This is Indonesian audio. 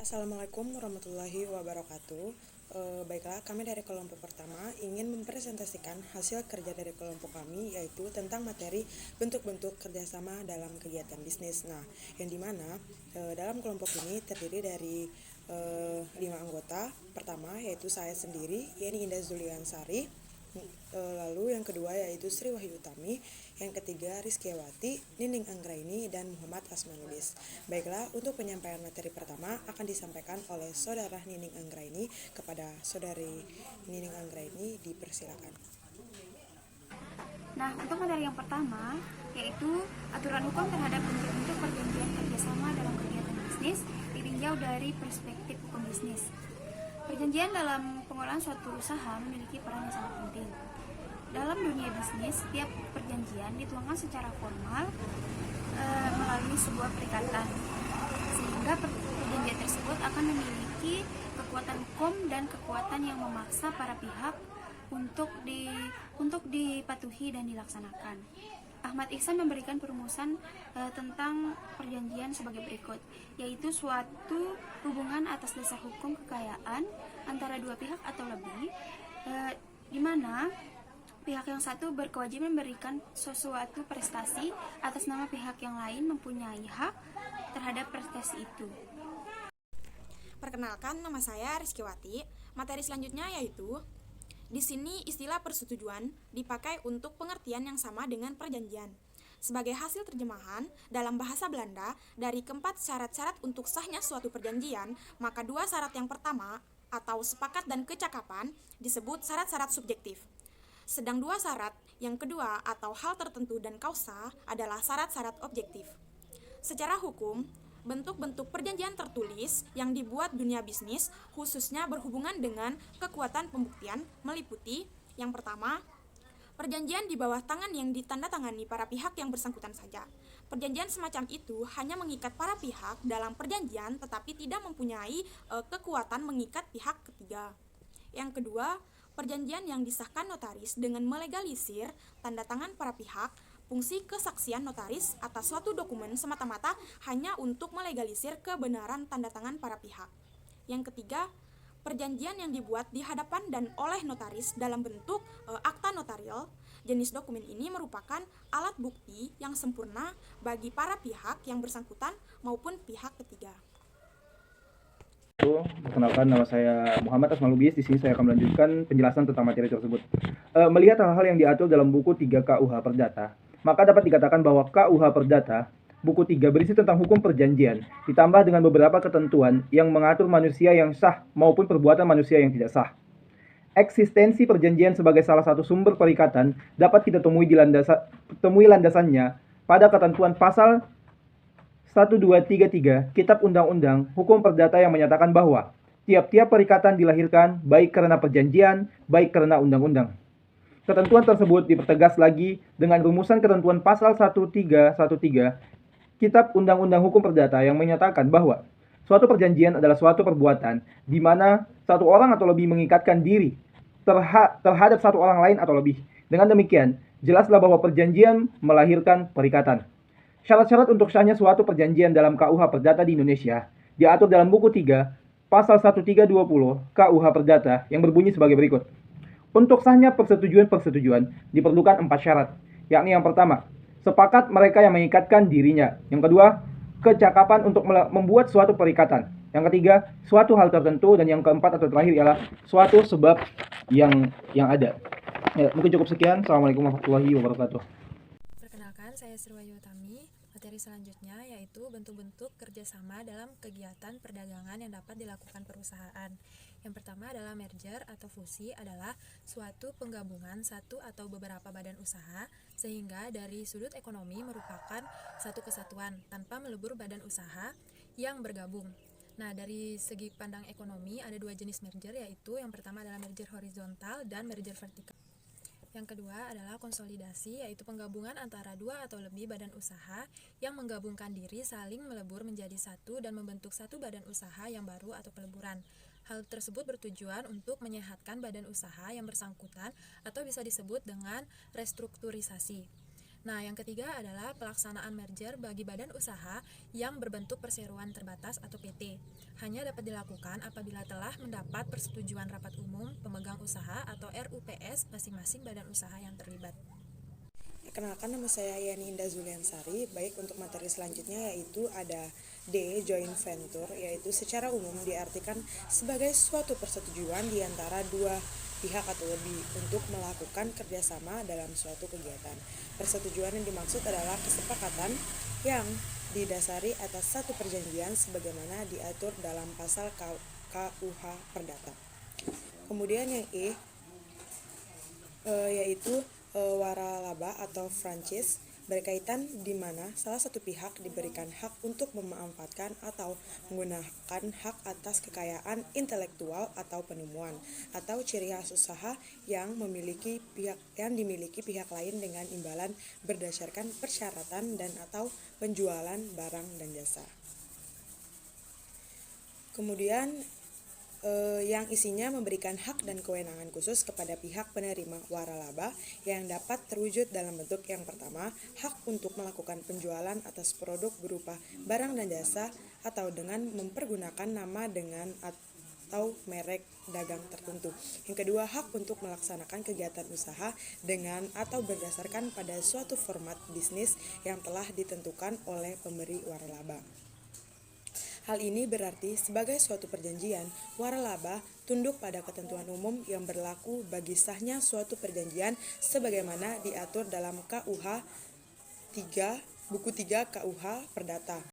Assalamualaikum warahmatullahi wabarakatuh. Baiklah, kami dari kelompok pertama ingin mempresentasikan hasil kerja dari kelompok kami, yaitu tentang materi bentuk-bentuk kerjasama dalam kegiatan bisnis. Nah, yang dimana dalam kelompok ini terdiri dari 5 anggota. Pertama yaitu saya sendiri, Yeni Indah Zuliansari. Lalu yang kedua yaitu Sri Wahyu Utami, yang ketiga Rizkyawati, Nining Anggraini, dan Muhammad Asmanudis. Baiklah, untuk penyampaian materi pertama akan disampaikan oleh Saudara Nining Anggraini. Kepada Saudari Nining Anggraini dipersilakan. Nah, untuk materi yang pertama yaitu aturan hukum terhadap bentuk perjanjian kerjasama dalam kegiatan bisnis ditinjau dari perspektif hukum bisnis. Perjanjian dalam pengolahan suatu usaha memiliki peran yang sangat penting. Dalam dunia bisnis, setiap perjanjian dituangkan secara formal melalui sebuah perikatan, sehingga perjanjian tersebut akan memiliki kekuatan hukum dan kekuatan yang memaksa para pihak untuk dipatuhi dan dilaksanakan. Ahmad Ihsan memberikan perumusan tentang perjanjian sebagai berikut, yaitu suatu hubungan atas dasar hukum kekayaan antara dua pihak atau lebih, di mana pihak yang satu berkewajiban memberikan sesuatu prestasi atas nama pihak yang lain mempunyai hak terhadap prestasi itu. Perkenalkan, nama saya Rizkyawati. Materi selanjutnya yaitu di sini istilah persetujuan dipakai untuk pengertian yang sama dengan perjanjian. Sebagai hasil terjemahan dalam bahasa Belanda dari keempat syarat-syarat untuk sahnya suatu perjanjian, maka dua syarat yang pertama atau sepakat dan kecakapan disebut syarat-syarat subjektif. Sedang dua syarat yang kedua atau hal tertentu dan kausa adalah syarat-syarat objektif. Secara hukum, bentuk-bentuk perjanjian tertulis yang dibuat dunia bisnis khususnya berhubungan dengan kekuatan pembuktian meliputi yang pertama, perjanjian di bawah tangan yang ditandatangani para pihak yang bersangkutan saja. Perjanjian semacam itu hanya mengikat para pihak dalam perjanjian tetapi tidak mempunyai kekuatan mengikat pihak ketiga. Yang kedua, perjanjian yang disahkan notaris dengan melegalisir tanda tangan para pihak. Fungsi kesaksian notaris atas suatu dokumen semata-mata hanya untuk melegalisir kebenaran tanda tangan para pihak. Yang ketiga, perjanjian yang dibuat di hadapan dan oleh notaris dalam bentuk akta notarial. Jenis dokumen ini merupakan alat bukti yang sempurna bagi para pihak yang bersangkutan maupun pihak ketiga. Perkenalkan, nama saya Muhammad Asmanudis. Di sini saya akan melanjutkan penjelasan tentang materi tersebut. Melihat hal-hal yang diatur dalam buku 3 KUH Perdata, maka dapat dikatakan bahwa KUH Perdata buku 3 berisi tentang hukum perjanjian, ditambah dengan beberapa ketentuan yang mengatur manusia yang sah maupun perbuatan manusia yang tidak sah. Eksistensi perjanjian sebagai salah satu sumber perikatan dapat kita temui landasannya pada ketentuan pasal 1233 Kitab Undang-Undang Hukum Perdata yang menyatakan bahwa tiap-tiap perikatan dilahirkan baik karena perjanjian, baik karena undang-undang. Ketentuan tersebut dipertegas lagi dengan rumusan ketentuan pasal 1313 Kitab Undang-Undang Hukum Perdata yang menyatakan bahwa suatu perjanjian adalah suatu perbuatan di mana satu orang atau lebih mengikatkan diri terhadap satu orang lain atau lebih. Dengan demikian, jelaslah bahwa perjanjian melahirkan perikatan. Syarat-syarat untuk sahnya suatu perjanjian dalam KUH Perdata di Indonesia diatur dalam buku 3 pasal 1320 KUH Perdata yang berbunyi sebagai berikut. Untuk sahnya persetujuan diperlukan 4 syarat, yakni yang pertama, sepakat mereka yang mengikatkan dirinya. Yang kedua, kecakapan untuk membuat suatu perikatan. Yang ketiga, suatu hal tertentu. Dan yang keempat atau terakhir ialah suatu sebab yang ada. Ya, mungkin cukup sekian. Assalamualaikum warahmatullahi wabarakatuh. Perkenalkan, saya Sri Wahyu Utami. Materi selanjutnya yaitu bentuk-bentuk kerjasama dalam kegiatan perdagangan yang dapat dilakukan perusahaan. Yang pertama adalah merger atau fusi, adalah suatu penggabungan satu atau beberapa badan usaha sehingga dari sudut ekonomi merupakan satu kesatuan tanpa melebur badan usaha yang bergabung. Nah, dari segi pandang ekonomi ada dua jenis merger, yaitu yang pertama adalah merger horizontal dan merger vertikal. Yang kedua adalah konsolidasi, yaitu penggabungan antara dua atau lebih badan usaha yang menggabungkan diri saling melebur menjadi satu dan membentuk satu badan usaha yang baru atau peleburan. Hal tersebut bertujuan untuk menyehatkan badan usaha yang bersangkutan atau bisa disebut dengan restrukturisasi. Nah, yang ketiga adalah pelaksanaan merger bagi badan usaha yang berbentuk perseroan terbatas atau PT. Hanya dapat dilakukan apabila telah mendapat persetujuan rapat umum pemegang usaha atau RUPS masing-masing badan usaha yang terlibat. Kenalkan, nama saya Yani Indah Zuliansari. Baik, untuk materi selanjutnya yaitu ada D, joint venture, yaitu secara umum diartikan sebagai suatu persetujuan di antara dua pihak atau lebih untuk melakukan kerjasama dalam suatu kegiatan. Persetujuan yang dimaksud adalah kesepakatan yang didasari atas satu perjanjian sebagaimana diatur dalam pasal KUH Perdata. Kemudian yang E, yaitu waralaba atau franchise, berkaitan di mana salah satu pihak diberikan hak untuk memanfaatkan atau menggunakan hak atas kekayaan intelektual atau penemuan atau ciri khas usaha yang dimiliki pihak lain dengan imbalan berdasarkan persyaratan dan atau penjualan barang dan jasa. Kemudian yang isinya memberikan hak dan kewenangan khusus kepada pihak penerima waralaba yang dapat terwujud dalam bentuk yang pertama, hak untuk melakukan penjualan atas produk berupa barang dan jasa atau dengan mempergunakan nama dengan atau merek dagang tertentu. Yang kedua, hak untuk melaksanakan kegiatan usaha dengan atau berdasarkan pada suatu format bisnis yang telah ditentukan oleh pemberi waralaba. Hal ini berarti sebagai suatu perjanjian, waralaba tunduk pada ketentuan umum yang berlaku bagi sahnya suatu perjanjian sebagaimana diatur dalam KUH 3, buku 3 KUH Perdata.